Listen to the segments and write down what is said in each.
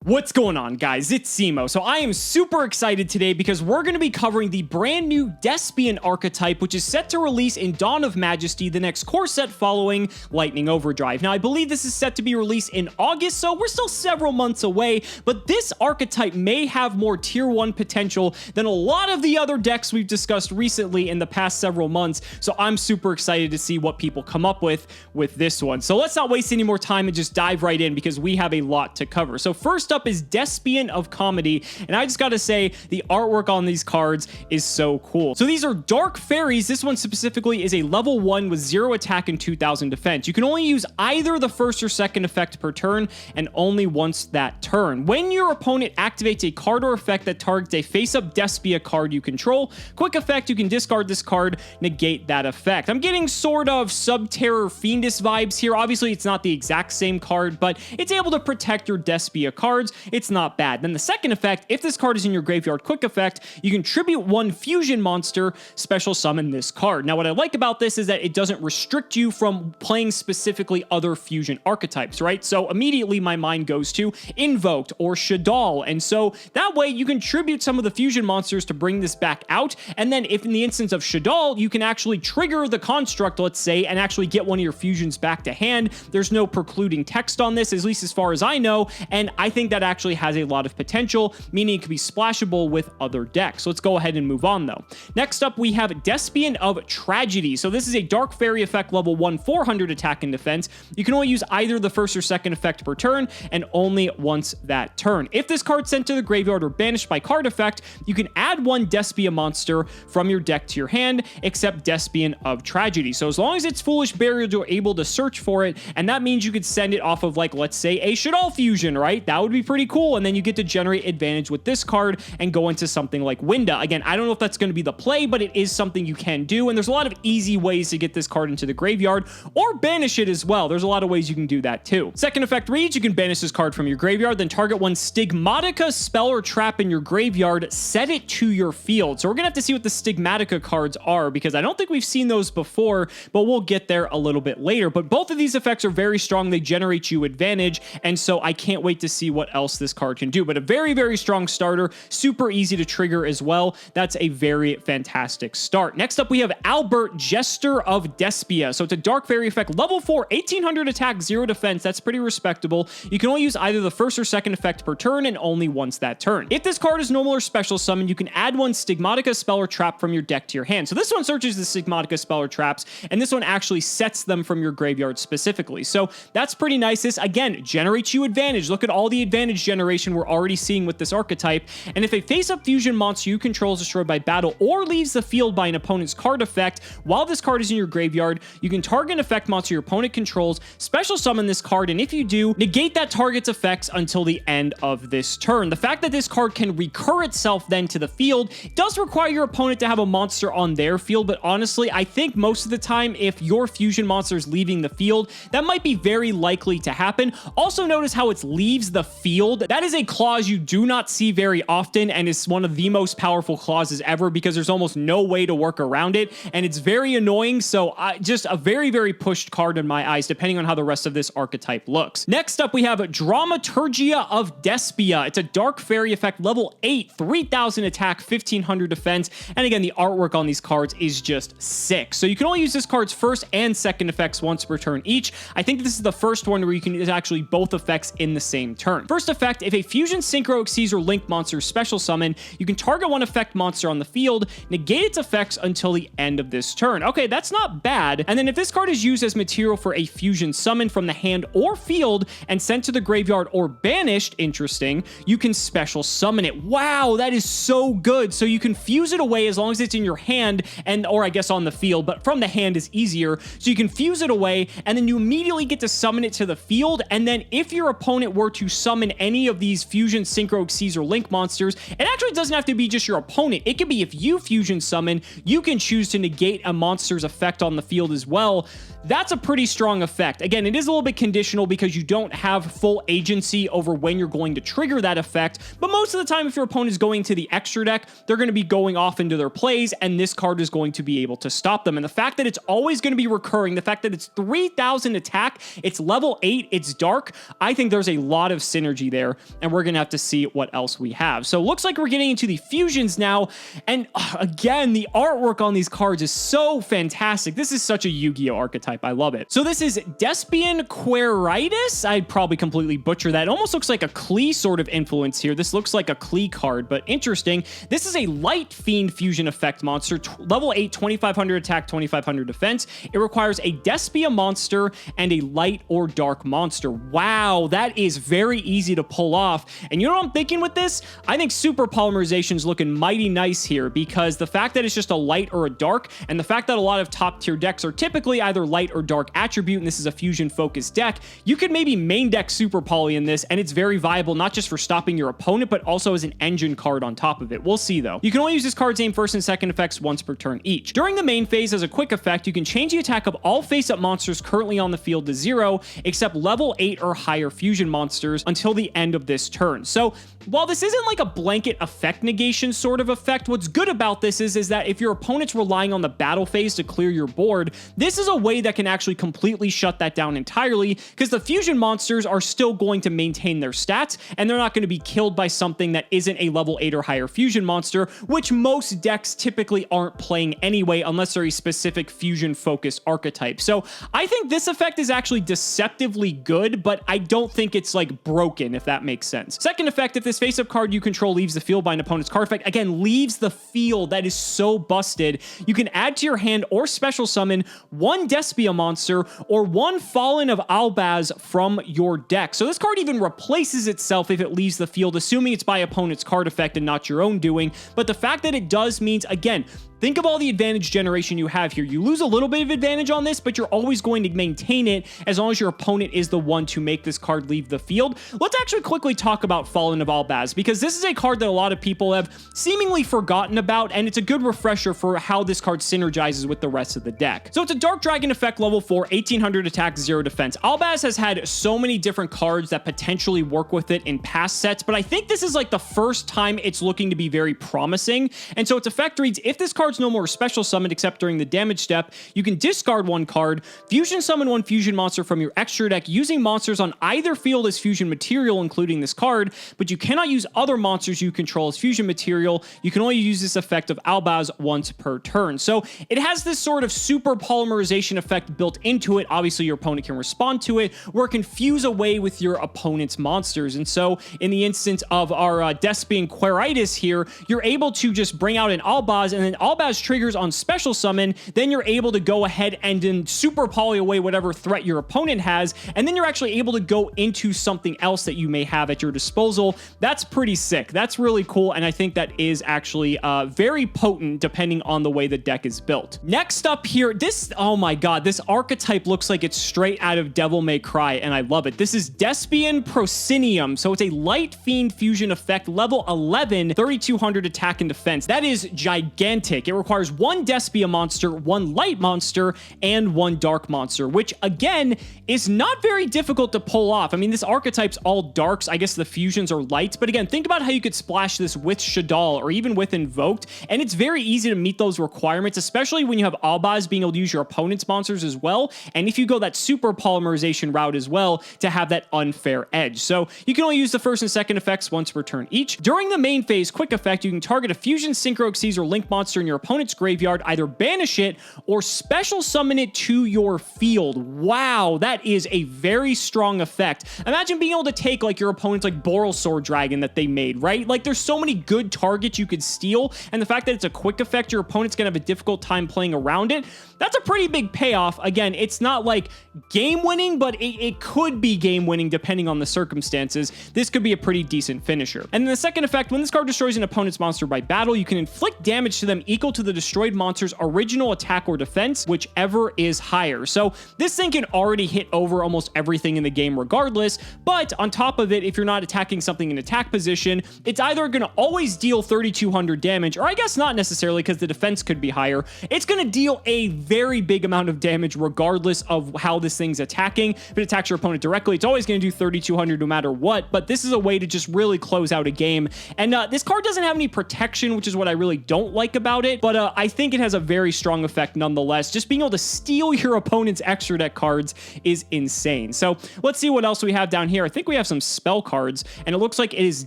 What's going on, guys? It's Cimo. So I am super excited today because we're going to be covering the brand new Despian Archetype, which is set to release in Dawn of Majesty, the next core set following Lightning Overdrive. Now, I believe this is set to be released in August, so we're still several months away, but this archetype may have more tier 1 potential than a lot of the other decks we've discussed recently in the past several months, so I'm super excited to see what people come up with this one. So let's not waste any more time and just dive right in because we have a lot to cover. So first up is Despion of Comedy, and I just gotta say the artwork on these cards is so cool. So these are dark fairies. This one specifically is a level 1 with 0 attack and 2000 defense. You can only use either the first or second effect per turn and only once that turn. When your opponent activates a card or effect that targets a face-up Despia card you control, quick effect, you can discard this card, negate that effect. I'm getting sort of Subterror Fiendus vibes here. Obviously it's not the exact same card, but it's able to protect your Despia cards. It's not bad. Then the second effect, if this card is in your graveyard, quick effect, you can tribute one fusion monster, special summon this card. Now what I like about this is that it doesn't restrict you from playing specifically other fusion archetypes, right? So immediately my mind goes to Invoked or Shadal, and so that way you can tribute some of the fusion monsters to bring this back out, and then if in the instance of Shadal, you can actually trigger the construct, let's say, and actually get one of your fusions back to hand. There's no precluding text on this, at least as far as I know, and I think that actually has a lot of potential, meaning it could be splashable with other decks. So let's go ahead and move on though. Next up, we have Despion of Tragedy. So this is a dark fairy effect, level 1, 400 attack and defense. You can only use either the first or second effect per turn and only once that turn. If this card's sent to the graveyard or banished by card effect, you can add one Despia monster from your deck to your hand, except Despion of Tragedy. So as long as it's Foolish Burial, you're able to search for it, and that means you could send it off of, like, let's say a Shadal fusion, right? That would be pretty cool, and then you get to generate advantage with this card and go into something like Winda. Again, I don't know if that's going to be the play, but it is something you can do, and there's a lot of easy ways to get this card into the graveyard or banish it as well. There's a lot of ways you can do that too. Second effect reads, you can banish this card from your graveyard, then target one Stigmatika spell or trap in your graveyard, set it to your field. So we're gonna have to see what the Stigmatika cards are because I don't think we've seen those before, but we'll get there a little bit later. But both of these effects are very strong. They generate you advantage, and so I can't wait to see what else this card can do. But a very, very strong starter, super easy to trigger as well. That's a very fantastic start. Next up, we have Albert, Jester of Despia. So it's a dark fairy effect, level 4, 1800 attack, 0 defense. That's pretty respectable. You can only use either the first or second effect per turn and only once that turn. If this card is normal or special summon, you can add one Stigmatika spell or trap from your deck to your hand. So this one searches the Stigmatika spell or traps, and this one actually sets them from your graveyard specifically. So that's pretty nice. This, again, generates you advantage. Look at all the advantage generation we're already seeing with this archetype. And if a face-up fusion monster you control is destroyed by battle or leaves the field by an opponent's card effect, while this card is in your graveyard, you can target an effect monster your opponent controls, special summon this card, and if you do, negate that target's effects until the end of this turn. The fact that this card can recur itself then to the field does require your opponent to have a monster on their field, but honestly, I think most of the time, if your fusion monster is leaving the field, that might be very likely to happen. Also notice how it leaves the field. That is a clause you do not see very often, and is one of the most powerful clauses ever because there's almost no way to work around it, and it's very annoying. So just a very, very pushed card in my eyes, depending on how the rest of this archetype looks. Next up, we have Dramaturgia of Despia. It's a dark fairy effect, level 8, 3000 attack, 1500 defense, and again, the artwork on these cards is just sick. So you can only use this card's first and second effects once per turn each. I think this is the first one where you can use actually both effects in the same turn. First effect, if a fusion synchro exceeds or link monster special summon, you can target one effect monster on the field, negate its effects until the end of this turn. Okay, that's not bad. And then if this card is used as material for a fusion summon from the hand or field and sent to the graveyard or banished, interesting, you can special summon it. Wow, that is so good. So you can fuse it away as long as it's in your hand, and or I guess on the field, but from the hand is easier. So you can fuse it away, and then you immediately get to summon it to the field, and then if your opponent were to summon any of these fusion synchro exceeds or link monsters, it actually doesn't have to be just your opponent. It could be if you fusion summon, you can choose to negate a monster's effect on the field as well. That's a pretty strong effect. Again, it is a little bit conditional because you don't have full agency over when you're going to trigger that effect, but most of the time if your opponent is going to the extra deck, they're going to be going off into their plays, and this card is going to be able to stop them. And the fact that it's always going to be recurring, the fact that it's 3000 attack, it's level 8, it's dark, I think there's a lot of synergy synergy there, and we're gonna have to see what else we have. So looks like we're getting into the fusions now, and again, the artwork on these cards is so fantastic. This is such a Yu-Gi-Oh archetype. I love it. So this is Despion Aquaritis. I'd probably completely butcher that. It almost looks like a Klee sort of influence here. This looks like a Klee card, but interesting. This is a Light Fiend fusion effect monster, level 8, 2500 attack, 2500 defense. It requires a Despia monster and a light or dark monster. Wow, that is very easy to pull off. And you know what I'm thinking with this? I think Super Polymerization is looking mighty nice here, because the fact that it's just a light or a dark, and the fact that a lot of top tier decks are typically either light or dark attribute, and this is a fusion focused deck, you could maybe main deck Super Poly in this, and it's very viable, not just for stopping your opponent, but also as an engine card on top of it. We'll see though. You can only use this card's aim first and second effects once per turn each. During the main phase, as a quick effect, you can change the attack of all face-up monsters currently on the field to 0, except level 8 or higher fusion monsters until the end of this turn. So while this isn't like a blanket effect negation sort of effect, what's good about this is that if your opponent's relying on the battle phase to clear your board, this is a way that can actually completely shut that down entirely, because the fusion monsters are still going to maintain their stats, and they're not going to be killed by something that isn't a level 8 or higher fusion monster, which most decks typically aren't playing anyway, unless they're a specific fusion focused archetype. So I think this effect is actually deceptively good, but I don't think it's like broken, if that makes sense. Second effect, if this face-up card you control leaves the field by an opponent's card effect, again, leaves the field. That is so busted. You can add to your hand or special summon one Despia monster or one Fallen of Albaz from your deck. So this card even replaces itself if it leaves the field, assuming it's by opponent's card effect and not your own doing. But the fact that it does means, again, think of all the advantage generation you have here. You lose a little bit of advantage on this, but you're always going to maintain it as long as your opponent is the one to make this card leave the field. Let's actually quickly talk about Fallen of Albaz, because this is a card that a lot of people have seemingly forgotten about, and it's a good refresher for how this card synergizes with the rest of the deck. So it's a Dark Dragon effect, level 4, 1800 attack, 0 defense. Albaz has had so many different cards that potentially work with it in past sets, but I think this is like the first time it's looking to be very promising. And so its effect reads, if this card's no more special summoned except during the damage step, you can discard one card, fusion summon one fusion monster from your extra deck using monsters on either field as fusion material, including this card, but you cannot use other monsters you control as fusion material. You can only use this effect of Albaz once per turn. So it has this sort of super polymerization effect built into it. Obviously, your opponent can respond to it, where it can fuse away with your opponent's monsters. And so in the instance of our Despion Aquaritis here, you're able to just bring out an Albaz, and then Albaz triggers on special summon, then you're able to go ahead and then super poly away whatever threat your opponent has, and then you're actually able to go into something else that you may have at your disposal. That's pretty sick. That's really cool, and I think that is actually very potent depending on the way the deck is built. Next up here, this, oh my god, this archetype looks like it's straight out of Devil May Cry, and I love it. This is Despion Proscenium. So it's a Light Fiend fusion effect, level 11, 3200 attack and defense. That is gigantic. It requires one Despia monster, one light monster, and one dark monster, which again is not very difficult to pull off. I mean, this archetype's all darks. I guess the fusions are lights, but again, think about how you could splash this with Shaddoll or even with Invoked, and it's very easy to meet those requirements, especially when you have Albaz being able to use your opponent's monsters as well, and if you go that super polymerization route as well to have that unfair edge. So you can only use the first and second effects once per turn each. During the main phase, quick effect, you can target a fusion, synchro, Xyz, or link monster in your opponent's graveyard, either banish it or special summon it to your field. Wow, that is a very strong effect. Imagine being able to take like your opponent's like Boral Sword Dragon that they made, right? Like there's so many good targets you could steal, and the fact that it's a quick effect, your opponent's gonna have a difficult time playing around it. That's a pretty big payoff. Again, it's not like game winning, but it could be game winning depending on the circumstances. This could be a pretty decent finisher. And then the second effect, when this card destroys an opponent's monster by battle, you can inflict damage to them equal to the destroyed monster's original attack or defense, whichever is higher. So this thing can already hit over almost everything in the game regardless, but on top of it, if you're not attacking something in attack position, it's either going to always deal 3200 damage, or I guess not necessarily because the defense could be higher. It's going to deal a very big amount of damage regardless of how this thing's attacking. If it attacks your opponent directly, it's always going to do 3200 no matter what, but this is a way to just really close out a game. And this card doesn't have any protection, which is what I really don't like about it, but I think it has a very strong effect nonetheless. Just being able to steal your opponent's extra deck cards is insane. So let's see what else we have down here. I think we have have some spell cards, and it looks like it is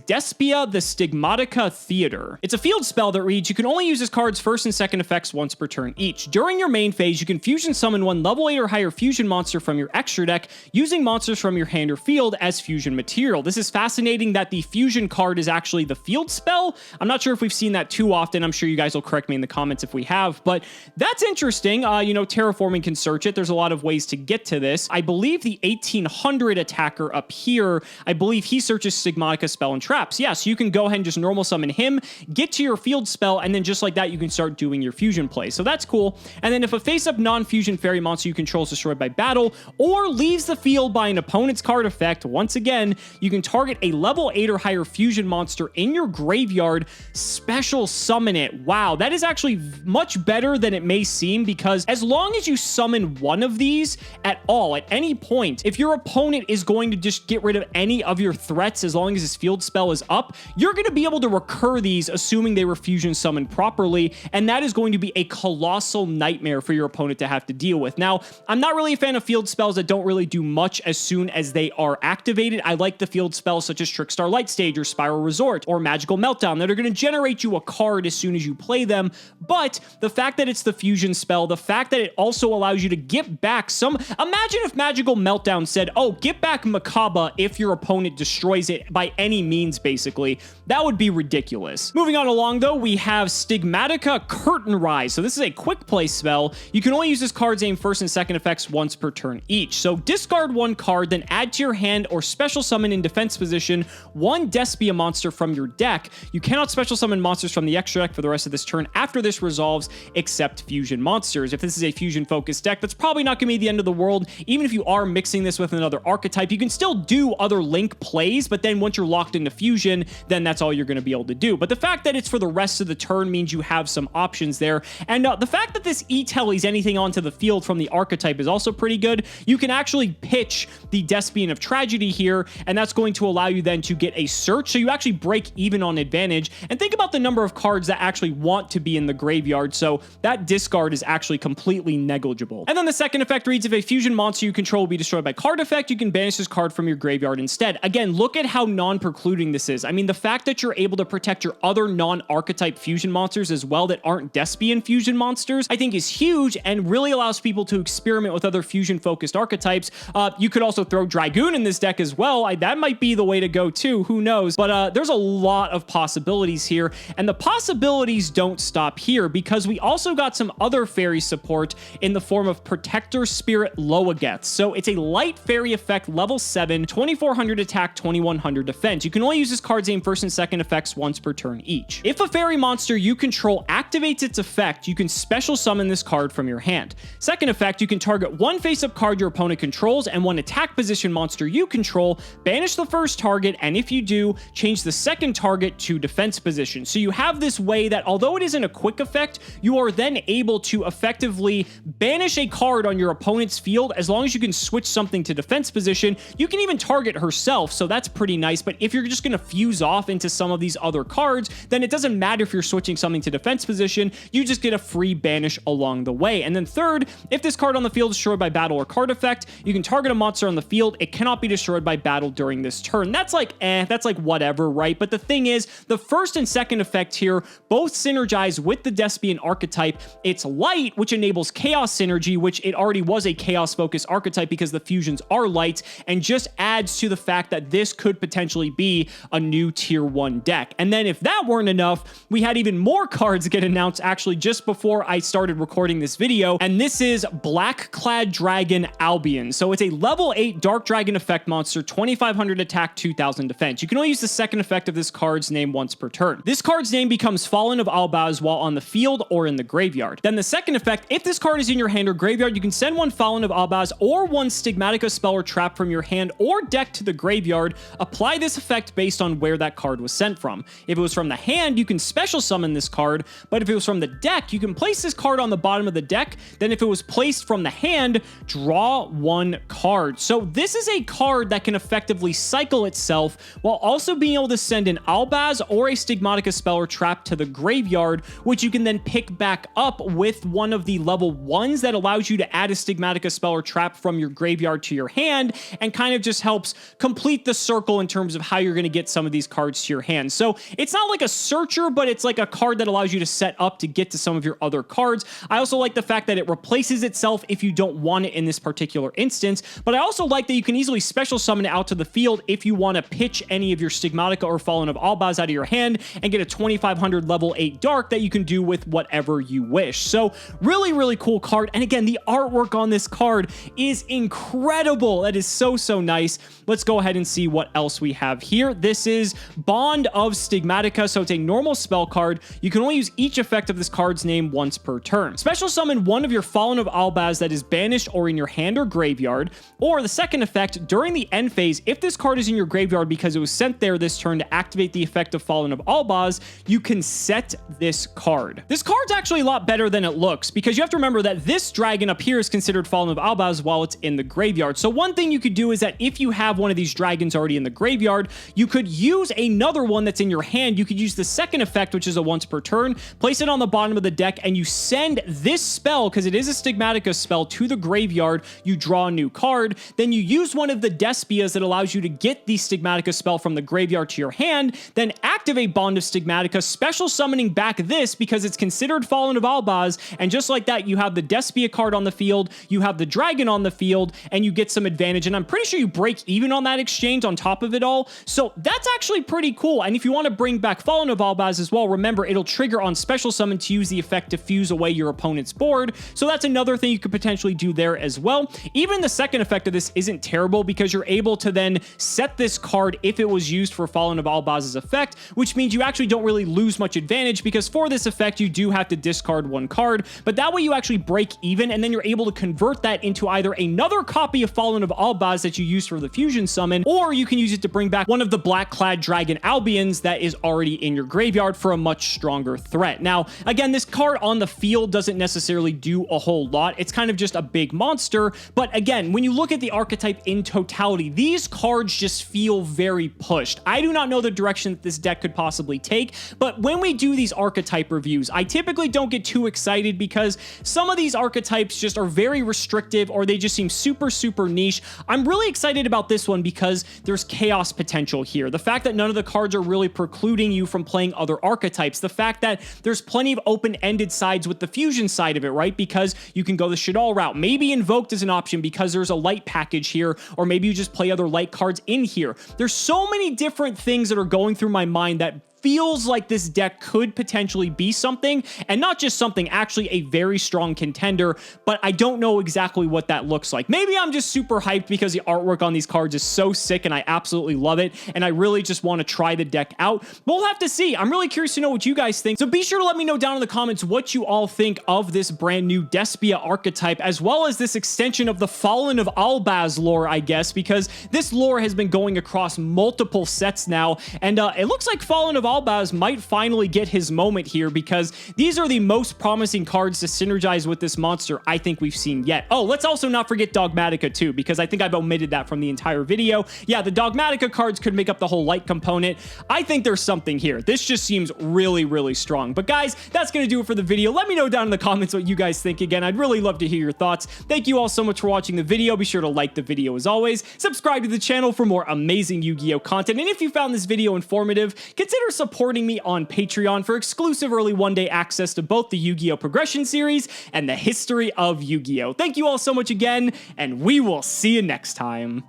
Despia the Stigmatika Theater. It's a field spell that reads, you can only use this card's first and second effects once per turn each. During your main phase, you can fusion summon one level 8 or higher fusion monster from your extra deck using monsters from your hand or field as fusion material. This is fascinating that the fusion card is actually the field spell. I'm not sure if we've seen that too often. I'm sure you guys will correct me in the comments if we have, but that's interesting. You know, Terraforming can search it. There's a lot of ways to get to this. I believe the 1800 attacker up here, I believe he searches Stigmatika Spell and Traps. Yeah, so you can go ahead and just normal summon him, get to your field spell, and then just like that, you can start doing your fusion play. So that's cool. And then if a face-up non-fusion fairy monster you control is destroyed by battle or leaves the field by an opponent's card effect, once again, you can target a level 8 or higher fusion monster in your graveyard, special summon it. Wow, that is actually much better than it may seem, because as long as you summon one of these at all, at any point, if your opponent is going to just get rid of any of your threats as long as his field spell is up, you're going to be able to recur these, assuming they were fusion summoned properly, and that is going to be a colossal nightmare for your opponent to have to deal with. Now, I'm not really a fan of field spells that don't really do much as soon as they are activated. I like the field spells such as Trickstar Lightstage or Spiral Resort or Magical Meltdown that are going to generate you a card as soon as you play them, but the fact that it's the fusion spell, the fact that it also allows you to get back some... Imagine if Magical Meltdown said, oh, get back Makaba if your opponent destroys it by any means, basically. That would be ridiculous. Moving on along, though, we have Stigmatika Curtain Rise. So this is a quick play spell. You can only use this card's aim first and second effects once per turn each. So discard one card, then add to your hand or special summon in defense position one Despia monster from your deck. You cannot special summon monsters from the extra deck for the rest of this turn after this resolves, except fusion monsters. If this is a fusion-focused deck, that's probably not going to be the end of the world. Even if you are mixing this with another archetype, you can still do other link plays, but then once you're locked into fusion, then that's all you're going to be able to do. But the fact that it's for the rest of the turn means you have some options there. And the fact that this e-tellies anything onto the field from the archetype is also pretty good. You can actually pitch the Despion of Tragedy here, and that's going to allow you then to get a search, so you actually break even on advantage. And think about the number of cards that actually want to be in the graveyard, so that discard is actually completely negligible. And then the second effect reads, if a fusion monster you control will be destroyed by card effect, you can banish this card from your graveyard instead. Again, look at how non-precluding this is. I mean, the fact that you're able to protect your other non-archetype fusion monsters as well that aren't Despian fusion monsters, I think is huge and really allows people to experiment with other fusion-focused archetypes. You could also throw Dragoon in this deck as well. That might be the way to go too, who knows? But there's a lot of possibilities here, and the possibilities don't stop here, because we also got some other fairy support in the form of Protector Spirit Loagaeth. So it's a light fairy effect, level 7, 2400 attack, 2100 defense. You can only use this card's aim first and second effects once per turn each. If a fairy monster you control activates its effect, you can special summon this card from your hand. Second effect, you can target one face-up card your opponent controls and one attack position monster you control, banish the first target, and if you do, change the second target to defense position. So you have this way that, although it isn't a quick effect, you are then able to effectively banish a card on your opponent's field as long as you can switch something to defense position. You can even target herself, so that's pretty nice, but if you're just going to fuse off into some of these other cards, then it doesn't matter if you're switching something to defense position, you just get a free banish along the way. And then third, if this card on the field is destroyed by battle or card effect, you can target a monster on the field. It cannot be destroyed by battle during this turn. That's like, that's like whatever, right? But the thing is, the first and second effect here both synergize with the Despian archetype. It's light, which enables chaos synergy, which it already was a chaos-focused archetype because the fusions are light, and just adds to the fact that this could potentially be a new tier 1 deck. And then if that weren't enough, we had even more cards get announced actually just before I started recording this video, and this is Black Clad Dragon Albion. So it's a level 8 Dark Dragon effect monster, 2500 attack, 2000 defense. You can only use the second effect of this card's name once per turn. This card's name becomes Fallen of Albaz while on the field or in the graveyard. Then the second effect, if this card is in your hand or graveyard, you can send one Fallen of Albaz or one Stigmatika Spell or Trap from your hand or deck to the graveyard. Apply this effect based on where that card was sent from. If it was from the hand, you can special summon this card, but if it was from the deck, you can place this card on the bottom of the deck. Then if it was placed from the hand, draw one card. So this is a card that can effectively cycle itself while also being able to send an Albaz or a Stigmatika Spell or Trap to the graveyard, which you can then pick back up with one of the level 1s that allows you to add a Stigmatika Spell or Trap from your graveyard to your hand, and kind of just helps complete the circle in terms of how you're going to get some of these cards to your hand. So it's not like a searcher, but it's like a card that allows you to set up to get to some of your other cards. I also like the fact that it replaces itself if you don't want it in this particular instance, but I also like that you can easily special summon it out to the field if you want to pitch any of your Stigmatika or Fallen of Albaz out of your hand and get a 2500 level 8 dark that you can do with whatever you wish. So really, really cool card. And again, the artwork on this card is incredible. That is so, so nice. Let's go ahead and see what else we have here. This is Bond of Stigmatika. So it's a normal spell card. You can only use each effect of this card's name once per turn. Special summon one of your Fallen of Albaz that is banished or in your hand or graveyard. Or the second effect, during the end phase, if this card is in your graveyard because it was sent there this turn to activate the effect of Fallen of Albaz, you can set this card. This card's actually a lot better than it looks because you have to remember that this dragon up here is considered Fallen of Albaz while it's in the graveyard. So one thing you could do is that if you have one of these dragons already in the graveyard, you could use another one that's in your hand. You could use the second effect, which is a once per turn, place it on the bottom of the deck, and you send this spell, because it is a Stigmatika spell, to the graveyard. You draw a new card. Then you use one of the Despias that allows you to get the Stigmatika spell from the graveyard to your hand, then activate Bond of Stigmatika, special summoning back this because it's considered Fallen of Albaz, and just like that, you have the Despia card on the field, you have the dragon on the field, and you get some advantage, and I'm pretty sure you break even on that exchange on top of it all, so that's actually pretty cool. And if you want to bring back Fallen of Albaz as well, remember, it'll trigger on special summon to use the effect to fuse away your opponent's board, so that's another thing you could potentially do there as well. Even the second effect of this isn't terrible because you're able to then set this card if it was used for Fallen of Albaz's effect, which means you actually don't really lose much advantage because for this effect, you do have to discard one card, but that way you actually break even, and then you're able to convert that into either another copy of Fallen of Albaz that you use for the fusion summon, or you can use it to bring back one of the black clad dragon Albions that is already in your graveyard for a much stronger threat. Now, again, this card on the field doesn't necessarily do a whole lot. It's kind of just a big monster, but again, when you look at the archetype in totality, these cards just feel very pushed. I do not know the direction that this deck could possibly take, but when we do these archetype reviews, I typically don't get too excited because some of these archetypes just are very restrictive or they just seem super, super niche. I'm really excited about this one because there's chaos potential here. The fact that none of the cards are really precluding you from playing other archetypes. The fact that there's plenty of open-ended sides with the fusion side of it, right? Because you can go the Shadal route. Maybe Invoked is an option because there's a light package here, or maybe you just play other light cards in here. There's so many different things that are going through my mind that feels like this deck could potentially be something, and not just something, actually a very strong contender, but I don't know exactly what that looks like. Maybe I'm just super hyped because the artwork on these cards is so sick and I absolutely love it, and I really just want to try the deck out. We'll have to see. I'm really curious to know what you guys think, so be sure to let me know down in the comments what you all think of this brand new Despia archetype, as well as this extension of the Fallen of Albaz lore, I guess, because this lore has been going across multiple sets now, and it looks like Fallen of Albaz might finally get his moment here because these are the most promising cards to synergize with this monster I think we've seen yet. Oh, let's also not forget Dogmatika too, because I think I've omitted that from the entire video. Yeah, the Dogmatika cards could make up the whole light component. I think there's something here. This just seems really, really strong. But guys, that's going to do it for the video. Let me know down in the comments what you guys think. Again, I'd really love to hear your thoughts. Thank you all so much for watching the video. Be sure to like the video as always. Subscribe to the channel for more amazing Yu-Gi-Oh content. And if you found this video informative, consider supporting me on Patreon for exclusive early one-day access to both the Yu-Gi-Oh! Progression series and the history of Yu-Gi-Oh! Thank you all so much again, and we will see you next time.